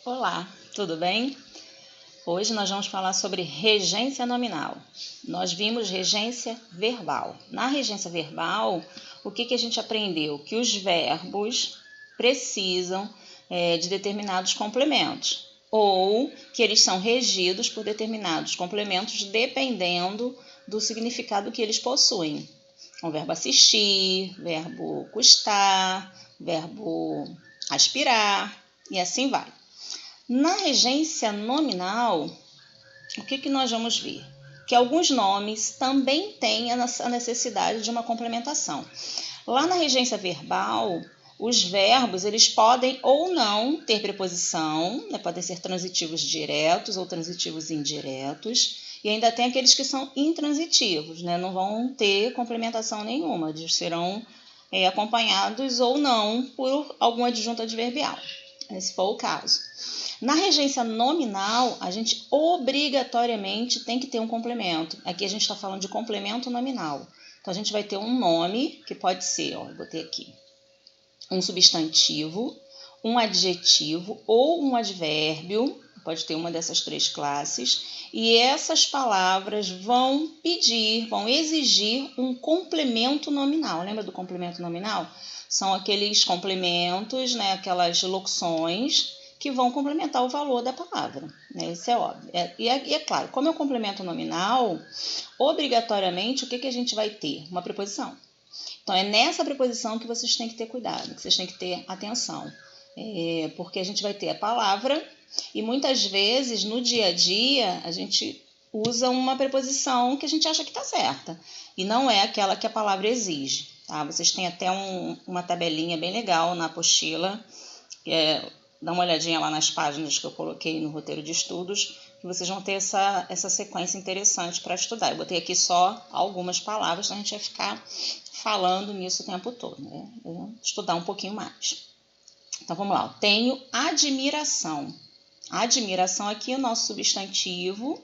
Olá, tudo bem? Hoje nós vamos falar sobre regência nominal. Nós vimos regência verbal. Na regência verbal, o que a gente aprendeu? Que os verbos precisam de determinados complementos, ou que eles são regidos por determinados complementos dependendo do significado que eles possuem. O verbo assistir, verbo custar, verbo aspirar e assim vai. Na regência nominal, o que nós vamos ver? Que alguns nomes também têm a necessidade de uma complementação. Lá na regência verbal, os verbos eles podem ou não ter preposição, podem ser transitivos diretos ou transitivos indiretos, e ainda tem aqueles que são intransitivos, não vão ter complementação nenhuma, eles serão acompanhados ou não por algum adjunto adverbial, se for o caso. Na regência nominal, a gente obrigatoriamente tem que ter um complemento. Aqui a gente está falando de complemento nominal. Então, a gente vai ter um nome, que pode ser, eu botei aqui, um substantivo, um adjetivo ou um advérbio, pode ter uma dessas três classes, e essas palavras vão exigir um complemento nominal. Lembra do complemento nominal? São aqueles complementos, aquelas locuções que vão complementar o valor da palavra, isso é óbvio. E é claro, como é o complemento nominal, obrigatoriamente, o que a gente vai ter? Uma preposição. Então, é nessa preposição que vocês têm que ter cuidado, que vocês têm que ter atenção, porque a gente vai ter a palavra e muitas vezes, no dia a dia, a gente usa uma preposição que a gente acha que está certa e não é aquela que a palavra exige, tá? Vocês têm até uma tabelinha bem legal na apostila, dá uma olhadinha lá nas páginas que eu coloquei no roteiro de estudos, que vocês vão ter essa sequência interessante para estudar. Eu botei aqui só algumas palavras, então a gente vai ficar falando nisso o tempo todo, estudar um pouquinho mais. Então vamos lá, eu tenho admiração. Admiração aqui é o nosso substantivo.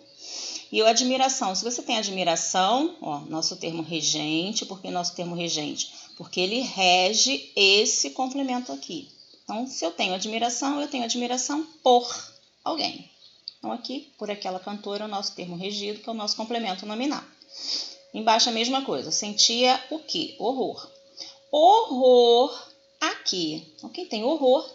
E o admiração, se você tem admiração, nosso termo regente, por que nosso termo regente? Porque ele rege esse complemento aqui. Então, se eu tenho admiração por alguém. Então, aqui, por aquela cantora, é o nosso termo regido, que é o nosso complemento nominal. Embaixo a mesma coisa, sentia o quê? Horror. Horror aqui. Então, quem tem horror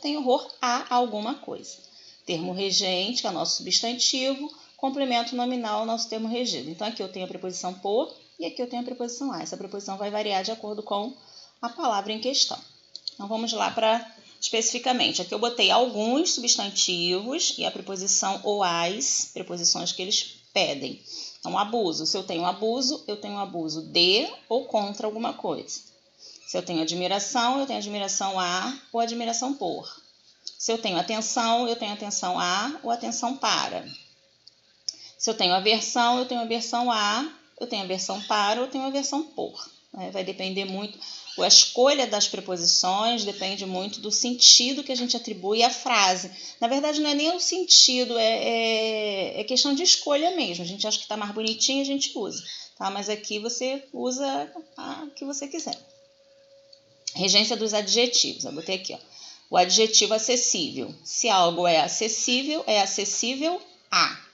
a alguma coisa. Termo regente, que é o nosso substantivo, complemento nominal, nosso termo regido. Então, aqui eu tenho a preposição por e aqui eu tenho a preposição a. Essa preposição vai variar de acordo com a palavra em questão. Então, vamos lá para especificamente. Aqui eu botei alguns substantivos e a preposição ou as, preposições que eles pedem. Então, abuso. Se eu tenho abuso de ou contra alguma coisa. Se eu tenho admiração a ou admiração por. Se eu tenho atenção a ou atenção para. Se eu tenho aversão a, eu tenho aversão para ou eu tenho aversão por. Vai depender muito, a escolha das preposições depende muito do sentido que a gente atribui à frase. Na verdade, não é nem o sentido, é questão de escolha mesmo. A gente acha que está mais bonitinho, a gente usa. Tá? Mas aqui você usa a que você quiser. Regência dos adjetivos. Eu botei aqui, o adjetivo acessível. Se algo é acessível a.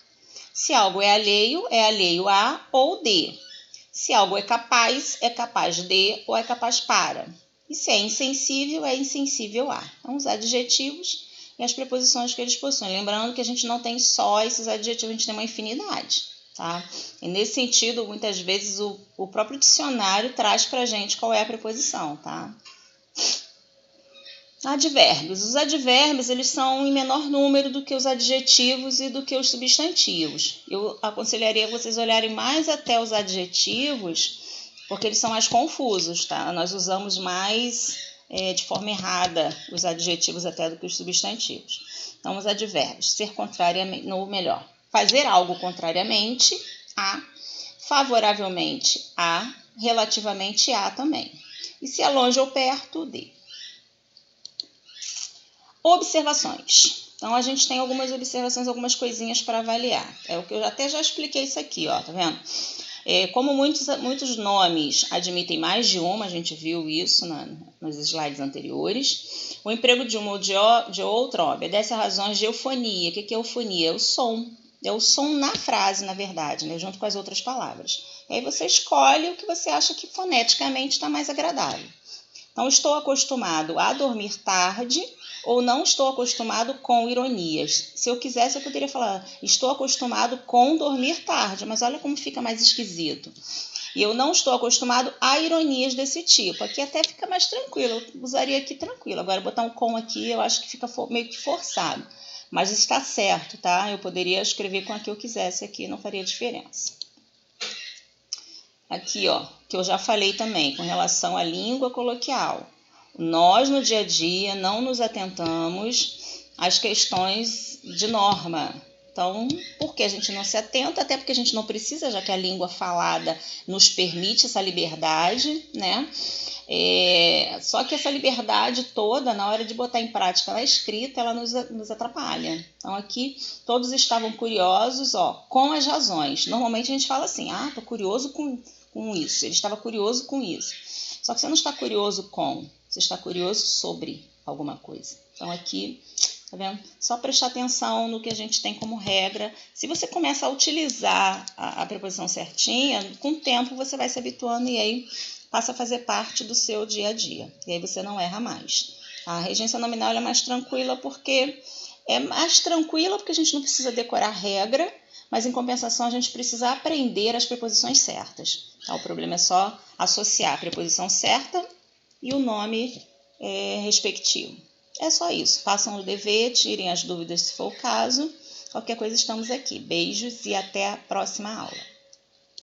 Se algo é alheio a ou de. Se algo é capaz de ou é capaz para. E se é insensível a. Então, os adjetivos e as preposições que eles possuem. Lembrando que a gente não tem só esses adjetivos, a gente tem uma infinidade. Tá? E nesse sentido, muitas vezes, o próprio dicionário traz para a gente qual é a preposição. Tá? Advérbios. Os advérbios eles são em menor número do que os adjetivos e do que os substantivos. Eu aconselharia vocês olharem mais até os adjetivos, porque eles são mais confusos, tá? Nós usamos mais de forma errada os adjetivos até do que os substantivos. Então, os advérbios. Ser contrariamente, ou melhor, fazer algo contrariamente a, favoravelmente a, relativamente a também. E se é longe ou perto de. Observações. Então, a gente tem algumas observações, algumas coisinhas para avaliar. É o que eu até já expliquei isso aqui, tá vendo? Como muitos nomes admitem mais de uma, a gente viu isso nos slides anteriores, o emprego de uma ou de outra obedece a razões de eufonia. O que é eufonia? É o som. É o som na frase, na verdade, né? Junto com as outras palavras. E aí você escolhe o que você acha que foneticamente está mais agradável. Então, estou acostumado a dormir tarde ou não estou acostumado com ironias. Se eu quisesse, eu poderia falar, estou acostumado com dormir tarde, mas olha como fica mais esquisito. E eu não estou acostumado a ironias desse tipo. Aqui até fica mais tranquilo, eu usaria aqui tranquilo. Agora, botar um com aqui, eu acho que fica meio que forçado. Mas está certo, tá? Eu poderia escrever com a que eu quisesse aqui, não faria diferença. Aqui, ó, que eu já falei também, com relação à língua coloquial. Nós, no dia a dia, não nos atentamos às questões de norma. Então, por que a gente não se atenta? Até porque a gente não precisa, já que a língua falada nos permite essa liberdade, né? Só que essa liberdade toda, na hora de botar em prática na escrita, ela nos atrapalha. Então, aqui, todos estavam curiosos, ó, com as razões. Normalmente a gente fala assim, tô curioso com isso, ele estava curioso com isso. Só que você não está curioso com, você está curioso sobre alguma coisa. Então, aqui, tá vendo? Só prestar atenção no que a gente tem como regra. Se você começa a utilizar a preposição certinha, com o tempo você vai se habituando e aí passa a fazer parte do seu dia a dia. E aí você não erra mais. A regência nominal é mais tranquila porque a gente não precisa decorar regra, mas em compensação a gente precisa aprender as preposições certas. Tá? O problema é só associar a preposição certa e o nome respectivo. É só isso. Façam o dever, tirem as dúvidas se for o caso. Qualquer coisa estamos aqui. Beijos e até a próxima aula.